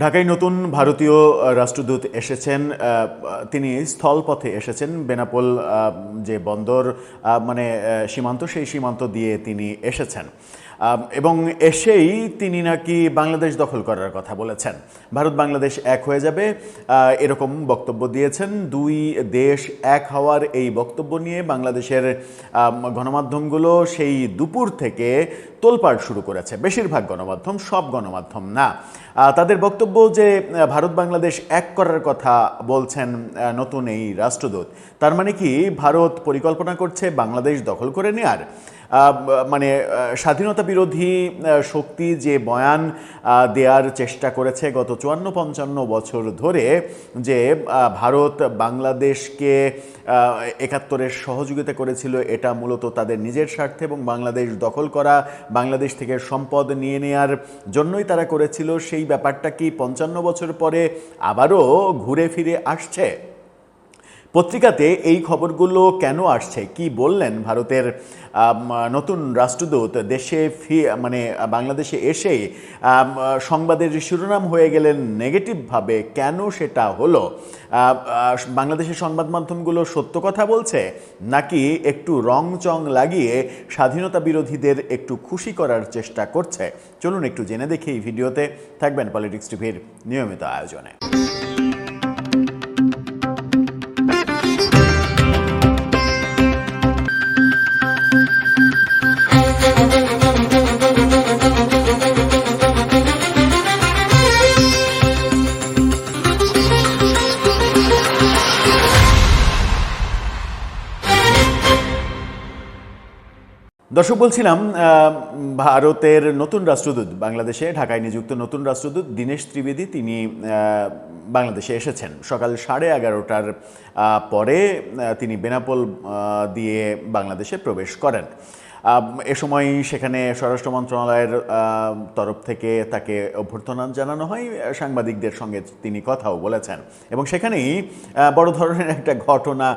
ঢাকায় নতুন ভারতীয় রাষ্ট্রদূত এসেছেন। তিনি স্থলপথে এসেছেন। বেনাপোল যে বন্দর সীমান্ত, সেই সীমান্ত দিয়ে তিনি এসেছেন এবং এসেই তিনি নাকি বাংলাদেশ দখল করার কথা বলেছেন। ভারত বাংলাদেশ এক হয়ে যাবে এরকম বক্তব্য দিয়েছেন। দুই দেশ এক হওয়ার এই বক্তব্য নিয়ে বাংলাদেশের গণমাধ্যমগুলো সেই দুপুর থেকে তোলপাড় শুরু করেছে। বেশিরভাগ গণমাধ্যম, সব গণমাধ্যম না। তাদের বক্তব্য যে ভারত বাংলাদেশ এক করার কথা বলছেন নতুন এই রাষ্ট্রদূত। তার মানে কি ভারত পরিকল্পনা করছে বাংলাদেশ দখল করে নেয়ার? স্বাধীনতা বিরোধী শক্তি যে বয়ান দেওয়ার চেষ্টা করেছে গত 54-55 বছর ধরে, যে ভারত বাংলাদেশকে 71-এর সহযোগিতা করেছিল, এটা মূলত তাদের নিজের স্বার্থে এবং বাংলাদেশ দখল করা, বাংলাদেশ থেকে সম্পদ নিয়ে নেয়ার জন্যই তারা করেছিল। সেই ব্যাপারটা কি 55 বছর পরে আবারও ঘুরে ফিরে আসছে? পত্রিকাতে এই খবরগুলো কেন আসছে? কি বললেন ভারতের নতুন রাষ্ট্রদূত? বাংলাদেশে এসে সংবাদের সংবাদের শিরোনাম হয়ে গেলেন নেগেটিভভাবে। কেন সেটা হলো? বাংলাদেশের সংবাদ মাধ্যমগুলো সত্য কথা বলছে, নাকি একটু রং চং লাগিয়ে স্বাধীনতা বিরোধীদের একটু খুশি করার চেষ্টা করছে? চলুন একটু জেনে দেখি এই ভিডিওতে। থাকবেন পলিটিক্স টিভির নিয়মিত আয়োজনে। দর্শক, বলছিলাম ভারতের নতুন রাষ্ট্রদূত, বাংলাদেশে ঢাকায় নিযুক্ত নতুন রাষ্ট্রদূত দীনেশ ত্রিবেদী, তিনি বাংলাদেশে এসেছেন সকাল 11:30টার পরে। তিনি বেনাপোল দিয়ে বাংলাদেশে প্রবেশ করেন। এ সময় সেখানে স্বরাষ্ট্র মন্ত্রণালয়ের তরফ থেকে তাকে অভ্যর্থনা জানানো হয়। সাংবাদিকদের সঙ্গে তিনি কথাও বলেছেন এবং সেখানেই বড় ধরনের একটা ঘটনা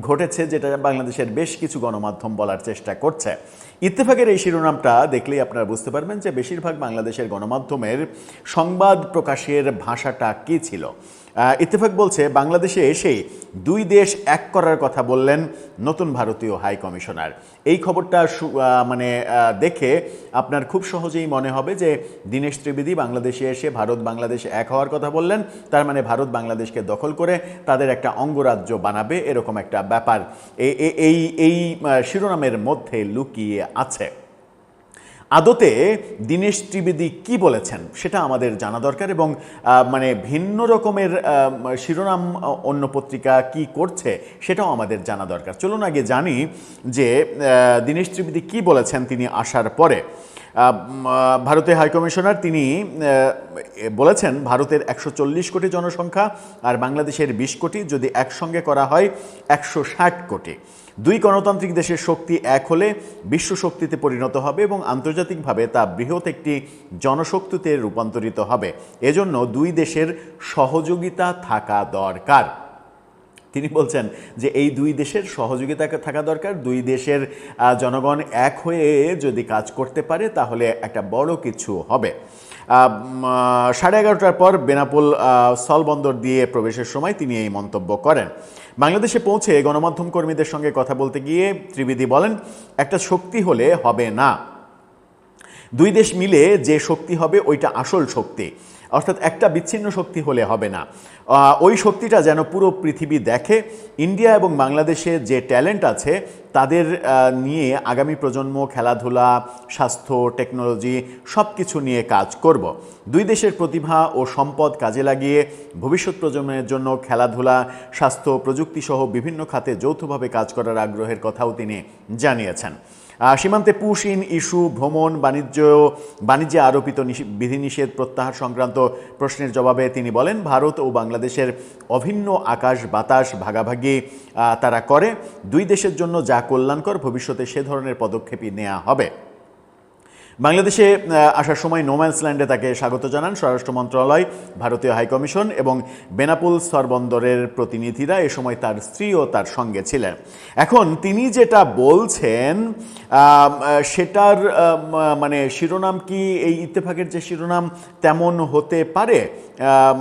ঘটেছে, যেটা বাংলাদেশের বেশ কিছু গণমাধ্যম বলার চেষ্টা করছে। ইত্তেফাকের এই শিরোনামটা দেখলেই আপনারা বুঝতে পারবেন যে বেশিরভাগ বাংলাদেশের গণমাধ্যমের সংবাদ প্রকাশের ভাষাটা কী ছিল। ইত্তেফাক বলছে, বাংলাদেশে এসেই দুই দেশ এক করার কথা বললেন নতুন ভারতীয় হাই কমিশনার। এই খবরটা দেখে আপনার খুব সহজেই মনে হবে যে দীনেশ ত্রিবেদী বাংলাদেশে এসে ভারত বাংলাদেশ এক হওয়ার কথা বললেন। তার মানে ভারত বাংলাদেশকে দখল করে তাদের একটা অঙ্গরাজ্য বানাবে, এরকম একটা ব্যাপার এই শিরোনামের মধ্যে লুকিয়ে আছে। আদতে দীনেশ ত্রিবেদী কি বলেছেন সেটা আমাদের জানা দরকার এবং ভিন্ন রকমের শিরোনাম অন্য পত্রিকা কি করছে সেটাও আমাদের জানা দরকার। চলুন আগে জানি যে দীনেশ ত্রিবেদী কি বলেছেন তিনি আসার পরে। ভারতের হাইকমিশনার তিনি বলেছেন, ভারতের 140 কোটি জনসংখ্যা আর বাংলাদেশের 20 কোটি, যদি একসঙ্গে করা হয় 160 কোটি। দুই গণতান্ত্রিক দেশের শক্তি এক হলে বিশ্ব শক্তিতে পরিণত হবে এবং আন্তর্জাতিকভাবে তা বৃহৎ একটি জনশক্তিতে রূপান্তরিত হবে। এজন্য দুই দেশের সহযোগিতা থাকা দরকার। তিনি বলছেন যে এই দুই দেশের সহযোগিতা থাকা দরকার। দুই দেশের জনগণ এক হয়ে যদি কাজ করতে পারে তাহলে একটা বড় কিছু হবে। 11:30টার পর বেনাপোল স্থলবন্দর দিয়ে প্রবেশের সময় তিনি এই মন্তব্য করেন। বাংলাদেশে পৌঁছে গণমাধ্যম কর্মীদের সঙ্গে কথা বলতে গিয়ে ত্রিবেদী বলেন, একটা শক্তি হলে হবে না, দুই দেশ মিলে যে শক্তি হবে ওইটা আসল শক্তি। অর্থাৎ একটা বিচ্ছিন্ন শক্তি হলে হবে না, ওই শক্তিটা যেন পুরো পৃথিবী দেখে। ইন্ডিয়া এবং বাংলাদেশে যে ট্যালেন্ট আছে তাদের নিয়ে আগামী প্রজন্ম খেলাধুলা, স্বাস্থ্য, টেকনোলজি সব কিছু নিয়ে কাজ করব। দুই দেশের প্রতিভা ও সম্পদ কাজে লাগিয়ে ভবিষ্যৎ প্রজন্মের জন্য খেলাধুলা, স্বাস্থ্য, প্রযুক্তি সহ বিভিন্ন খাতে যৌথভাবে কাজ করার আগ্রহের কথাও তিনি জানিয়েছেন। সীমান্তে পুশ ইন ইস্যু, ভ্রমণ, বাণিজ্যে আরোপিত বিধিনিষেধ প্রত্যাহার সংক্রান্ত প্রশ্নের জবাবে তিনি বলেন, ভারত ও বাংলাদেশের অভিন্ন আকাশ বাতাস ভাগাভাগি তারা করে। দুই দেশের জন্য যা কল্যাণকর ভবিষ্যতে সে ধরনের পদক্ষেপই নেওয়া হবে। বাংলাদেশে আসার সময় নোম্যান্স ল্যান্ডে তাকে স্বাগত জানান স্বরাষ্ট্র মন্ত্রণালয়, ভারতীয় হাইকমিশন এবং বেনাপুল স্থলবন্দরের প্রতিনিধিরা। এ সময় তার স্ত্রীও তার সঙ্গে ছিলেন। এখন তিনি যেটা বলছেন সেটার মানে শিরোনাম কি এই ইত্তেফাকের যে শিরোনাম তেমন হতে পারে?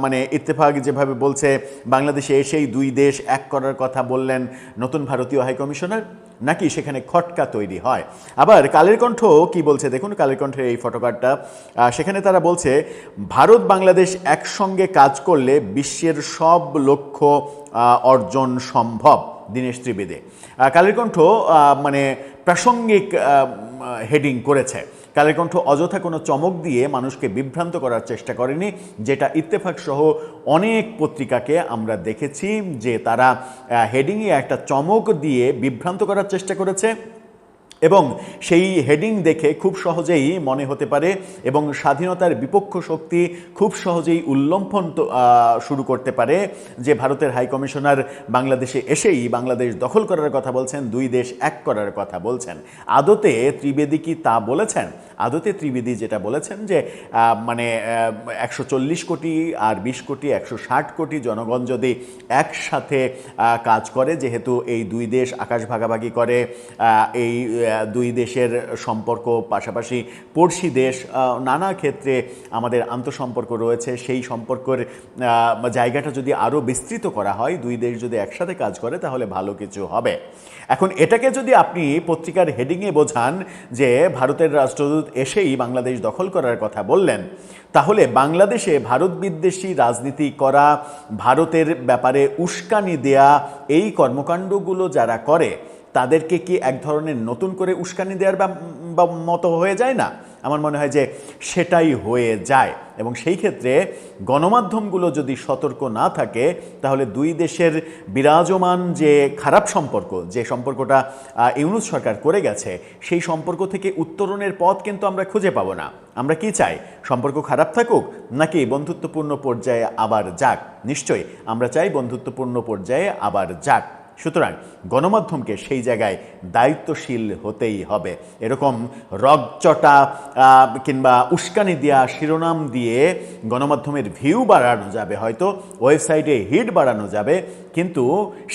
মানে ইত্তেফাক যেভাবে বলছে বাংলাদেশে এসেই দুই দেশ এক করার কথা বললেন নতুন ভারতীয় হাইকমিশনার, নাকি সেখানে খটকা তৈরি হয়? আবার কালের কণ্ঠ কি বলছে দেখুন, কালের কণ্ঠের এই ফটোকার্ডটা। সেখানে তারা বলছে ভারত বাংলাদেশ একসঙ্গে কাজ করলে বিশ্বের সব লক্ষ্য অর্জন সম্ভব, দীনেশ ত্রিবেদী। কালের কণ্ঠ মানে প্রাসঙ্গিক হেডিং করেছে। কালের কণ্ঠ অযথা কোনো চমক দিয়ে মানুষকে বিভ্রান্ত করার চেষ্টা করেনি, যেটা ইত্তেফাক সহ অনেক পত্রিকাকে আমরা দেখেছি যে তারা হেডিংয়ে একটা চমক দিয়ে বিভ্রান্ত করার চেষ্টা করেছে এবং সেই হেডিং দেখে খুব সহজেই মনে হতে পারে এবং স্বাধীনতার বিপক্ষ শক্তি খুব সহজেই উল্লম্ফন শুরু করতে পারে যে ভারতের হাইকমিশনার বাংলাদেশে এসেই বাংলাদেশ দখল করার কথা বলছেন, দুই দেশ এক করার কথা বলছেন। আদতে ত্রিবেদী কি তা বলেছেন? আদতে ত্রিবেদী যেটা বলেছেন যে মানে 140 কোটি আর 20 কোটি 160 কোটি জনগণ যদি একসাথে কাজ করে, যেহেতু এই দুই দেশ আকাশ ভাগাভাগি করে, এই দুই দেশের সম্পর্ক পাশাপাশি পড়শি দেশ, নানা ক্ষেত্রে আমাদের আন্তঃসম্পর্ক রয়েছে, সেই সম্পর্কের জায়গাটা যদি আরও বিস্তৃত করা হয়, দুই দেশ যদি একসাথে কাজ করে তাহলে ভালো কিছু হবে। এখন এটাকে যদি আপনি পত্রিকার হেডিংয়ে বোঝান যে ভারতের রাষ্ট্রদূত এসেই বাংলাদেশ দখল করার কথা বললেন, তাহলে বাংলাদেশে ভারত বিদ্বেষী রাজনীতি করা, ভারতের ব্যাপারে উস্কানি দেয়া, এই কর্মকাণ্ডগুলো যারা করে তাদেরকে কি এক ধরনের নতুন করে উস্কানি দেওয়ার মতো হয়ে যায় না? আমার মনে হয় যে সেটাই হয়ে যায়। এবং সেই ক্ষেত্রে গণমাধ্যমগুলো যদি সতর্ক না থাকে তাহলে দুই দেশের বিরাজমান যে খারাপ সম্পর্ক, যে সম্পর্কটা ইউনূস সরকার করে গেছে, সেই সম্পর্ক থেকে উত্তরণের পথ কিন্তু আমরা খুঁজে পাবো না। আমরা কি চাই? সম্পর্ক খারাপ থাকুক নাকি বন্ধুত্বপূর্ণ পর্যায়ে আবার যাক? নিশ্চয়ই আমরা চাই বন্ধুত্বপূর্ণ পর্যায়ে আবার যাক। সুতরাং গণমাধ্যমকে সেই জায়গায় দায়িত্বশীল হতেই হবে। এরকম রগচটা কিংবা উস্কানি দেওয়া শিরোনাম দিয়ে গণমাধ্যমের ভিউ বাড়ানো যাবে, হয়তো ওয়েবসাইটে হিট বাড়ানো যাবে, কিন্তু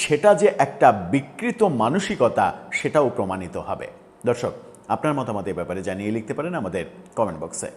সেটা যে একটা বিকৃত মানসিকতা সেটাও প্রমাণিত হবে। দর্শক, আপনার মতামত এ ব্যাপারে জানিয়ে লিখতে পারেন আমাদের কমেন্ট বক্সে।